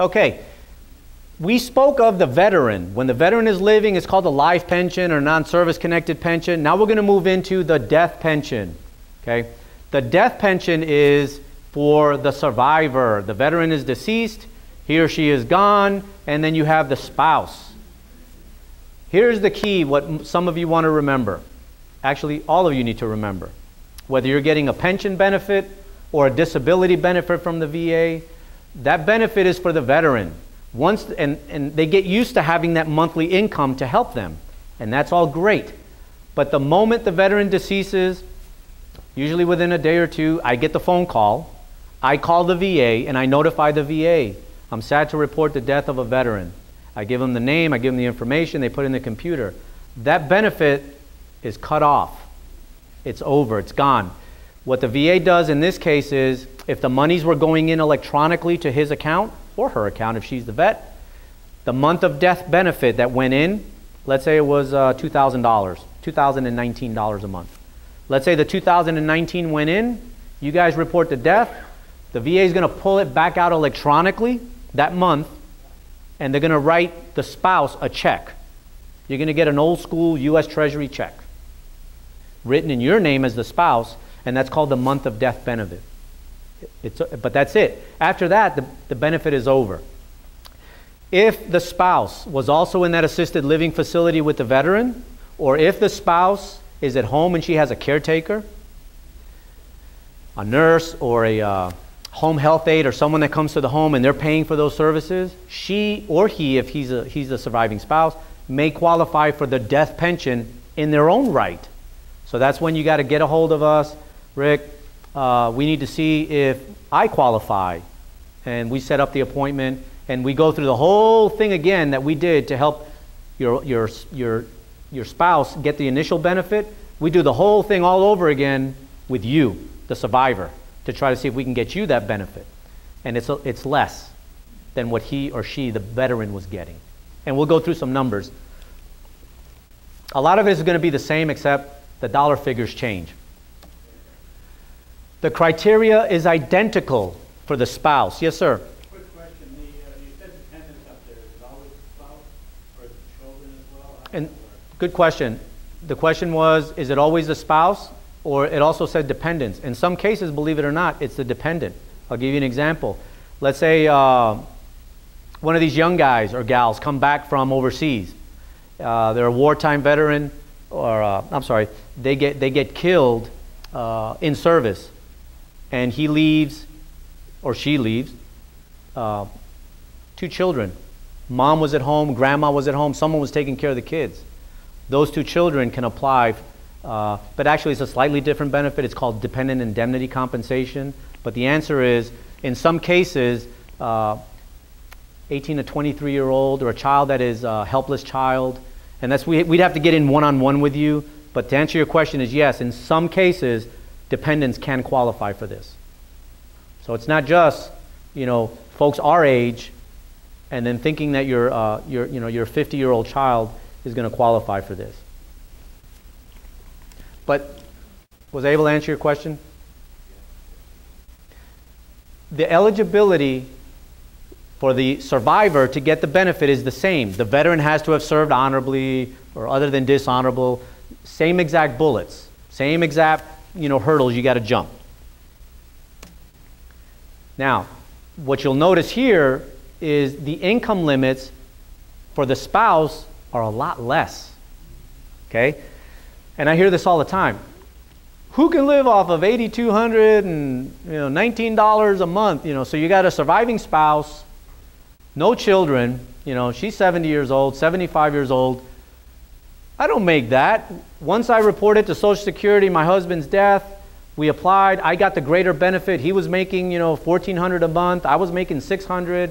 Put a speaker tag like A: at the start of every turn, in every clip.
A: Okay. We spoke of the veteran. When the veteran is living, it's called a life pension or non-service connected pension. Now we're going to move into the death pension. Okay? The death pension is for the survivor. The veteran is deceased, he or she is gone, and then you have the spouse. Here's the key, what some of you want to remember. Actually, all of you need to remember. Whether you're getting a pension benefit or a disability benefit from the VA, that benefit is for the veteran. And they get used to having that monthly income to help them. And that's all great. But the moment the veteran deceases, usually within a day or two, I get the phone call. I call the VA and I notify the VA. I'm sad to report the death of a veteran. I give them the name, I give them the information, they put it in the computer. That benefit is cut off. It's over, it's gone. What the VA does in this case is, if the monies were going in electronically to his account, or her account if she's the vet, the month of death benefit that went in, let's say it was $2,000, $2,019 a month. Let's say the 2019 went in, you guys report the death, the VA is going to pull it back out electronically that month, and they're going to write the spouse a check. You're going to get an old school U.S. Treasury check written in your name as the spouse, and that's called the month of death benefit. But that's it. After that, the benefit is over. If the spouse was also in that assisted living facility with the veteran, or if the spouse is at home and she has a caretaker, a nurse or a home health aide or someone that comes to the home and they're paying for those services, she or he, if he's a surviving spouse, may qualify for the death pension in their own right. So that's when you got to get a hold of us. Rick, we need to see if I qualify. And we set up the appointment and we go through the whole thing again that we did to help your spouse get the initial benefit. We do the whole thing all over again with you, the survivor, to try to see if we can get you that benefit. And it's less than what he or she, the veteran, was getting. And we'll go through some numbers. A lot of it is going to be the same, except the dollar figures change. The criteria is identical for the spouse. Yes, sir?
B: Quick question. You said dependents up there. Is it always the spouse or is it children as well?
A: And good question. The question was, is it always the spouse? Or it also said dependents. In some cases, believe it or not, it's the dependent. I'll give you an example. Let's say one of these young guys or gals come back from overseas. They're a wartime veteran, or I'm sorry, they get killed in service. And he leaves, or she leaves, 2 children. Mom was at home, grandma was at home, someone was taking care of the kids. Those 2 children can apply, but actually it's a slightly different benefit. It's called dependent indemnity compensation. But the answer is, in some cases, 18 to 23-year-old or a child that is a helpless child, and that's we'd have to get in one-on-one with you. But to answer your question is yes, in some cases, dependents can qualify for this. So it's not just, folks our age and then thinking that your 50-year-old child is going to qualify for this. But was I able to answer your question? The eligibility for the survivor to get the benefit is the same. The veteran has to have served honorably or other than dishonorable. Same exact bullets, same exact hurdles you got to jump. Now, what you'll notice here is the income limits for the spouse are a lot less. Okay? And I hear this all the time. Who can live off of $8,200 and $19 a month? So you got a surviving spouse, no children. She's 70 years old, 75 years old. I don't make that. Once I reported to Social Security my husband's death, we applied. I got the greater benefit. He was making, $1,400 a month. I was making $600.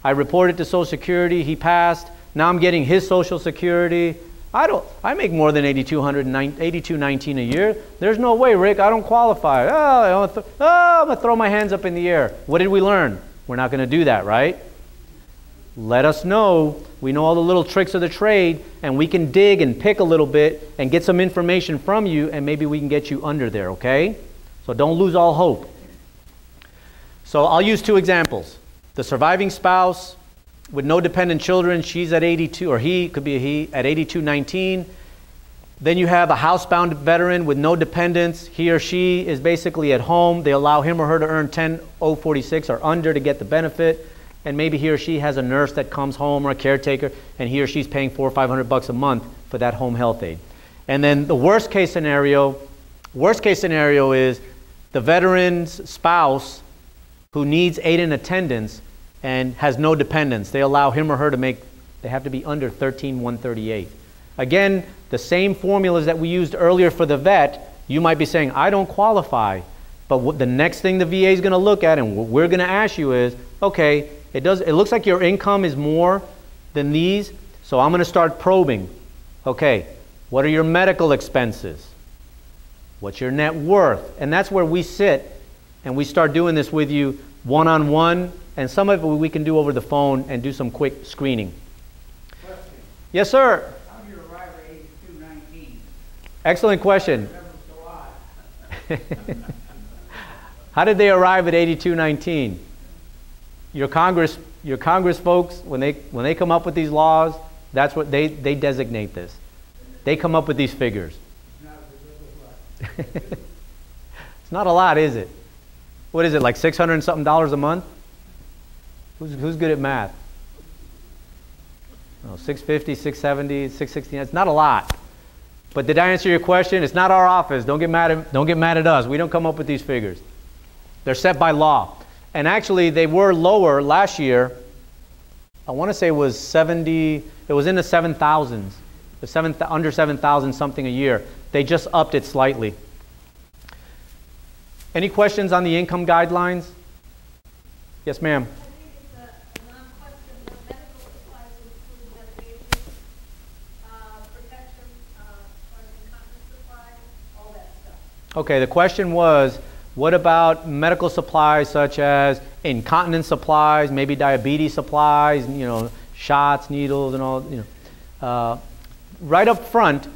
A: I reported to Social Security. He passed. Now I'm getting his Social Security. I make more than $8,219 a year. There's no way, Rick. I don't qualify. I'm gonna throw my hands up in the air. What did we learn? We're not going to do that, right? Let us know. We know all the little tricks of the trade, and we can dig and pick a little bit and get some information from you, and maybe we can get you under there, okay? So don't lose all hope. So I'll use 2 examples. The surviving spouse with no dependent children, she's at 82, or he, could be a he, at 82.19. Then you have a housebound veteran with no dependents. He or she is basically at home. They allow him or her to earn 10,046 or under to get the benefit. And maybe he or she has a nurse that comes home or a caretaker, and he or she's paying $400 or $500 a month for that home health aid. And then the worst case scenario is the veteran's spouse who needs aid and attendance and has no dependents. They allow him or her to they have to be under 13,138. Again, the same formulas that we used earlier for the vet, you might be saying, I don't qualify. But the next thing the VA is going to look at and what we're going to ask you is, okay, it looks like your income is more than these, so I'm going to start probing. Okay, what are your medical expenses? What's your net worth? And that's where we sit and we start doing this with you one-on-one, and some of it we can do over the phone and do some quick screening.
B: Question.
A: Yes, sir.
B: How do you arrive at 82.19?
A: Excellent question.
B: Never so odd.
A: How did they arrive at 82.19? Your Congress folks, when they come up with these laws, that's what they designate this. They come up with these figures. It's not a lot, is it? What is it, like $600 and something a month? Who's good at math? No, 650, 670, 660. It's not a lot. But did I answer your question? It's not our office. Don't get mad at us. We don't come up with these figures. They're set by law. And actually, they were lower last year. I want to say it was 70. It was in the 7,000s. Under 7,000 something a year. They just upped it slightly. Any questions on the income guidelines? Yes, ma'am. Okay, the question was, what about medical supplies such as incontinence supplies, maybe diabetes supplies, shots, needles, and all, right up front,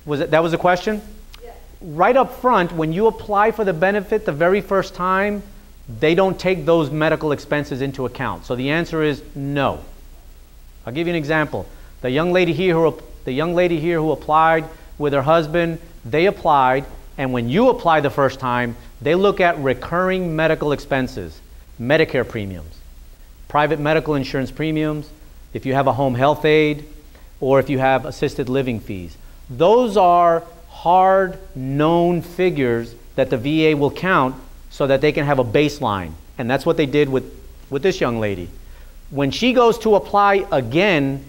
A: that was the question? Yes. Right up front, when you apply for the benefit the very first time, they don't take those medical expenses into account. So the answer is no. I'll give you an example. The young lady here who applied with her husband, they applied, and when you apply the first time, they look at recurring medical expenses, Medicare premiums, private medical insurance premiums, if you have a home health aid, or if you have assisted living fees. Those are hard, known figures that the VA will count so that they can have a baseline. And that's what they did with this young lady. When she goes to apply again,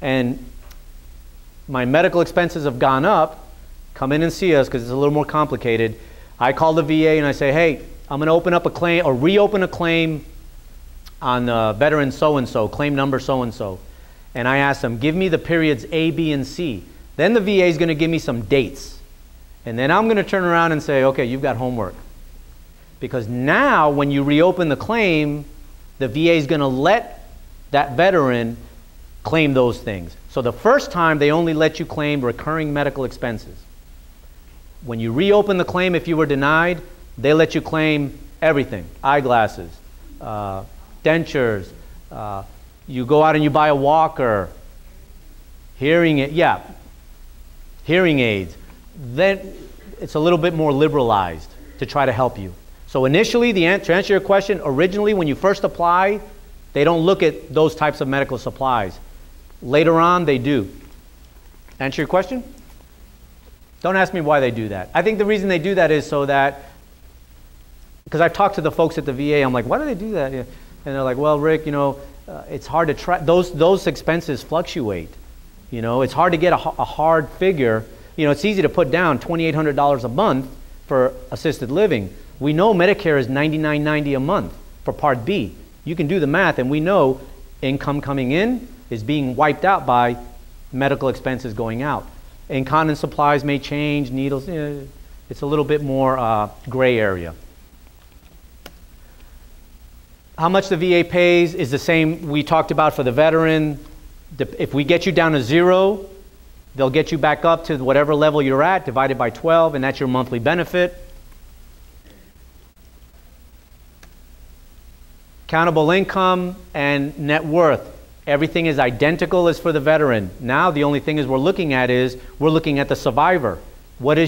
A: and my medical expenses have gone up, come in and see us because it's a little more complicated. I call the VA and I say, hey, I'm going to open up a claim or reopen a claim on veteran so-and-so, claim number so-and-so. And I ask them, give me the periods A, B, and C. Then the VA is going to give me some dates. And then I'm going to turn around and say, okay, you've got homework. Because now when you reopen the claim, the VA is going to let that veteran claim those things. So the first time, they only let you claim recurring medical expenses. When you reopen the claim, if you were denied, they let you claim everything. Eyeglasses, dentures, you go out and you buy a walker, hearing aids. Then it's a little bit more liberalized to try to help you. So initially, to answer your question, originally when you first apply, they don't look at those types of medical supplies. Later on, they do. Answer your question? Don't ask me why they do that. I think the reason they do that is so that, because I've talked to the folks at the VA, I'm like, why do they do that? And they're like, well, Rick, it's hard to track. Those expenses fluctuate. It's hard to get a hard figure. It's easy to put down $2,800 a month for assisted living. We know Medicare is $99.90 a month for Part B. You can do the math, and we know income coming in is being wiped out by medical expenses going out. Incontinence supplies may change, needles, it's a little bit more gray area. How much the VA pays is the same we talked about for the veteran. If we get you down to 0, they'll get you back up to whatever level you're at, divided by 12, and that's your monthly benefit. Countable income and net worth. Everything is identical as for the veteran. Now the only thing is we're looking at the survivor. What are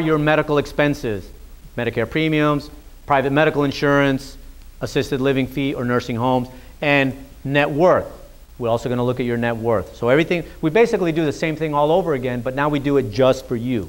A: your medical expenses? Medicare premiums, private medical insurance, assisted living fee or nursing homes, and net worth. We're also going to look at your net worth. So everything, we basically do the same thing all over again, but now we do it just for you.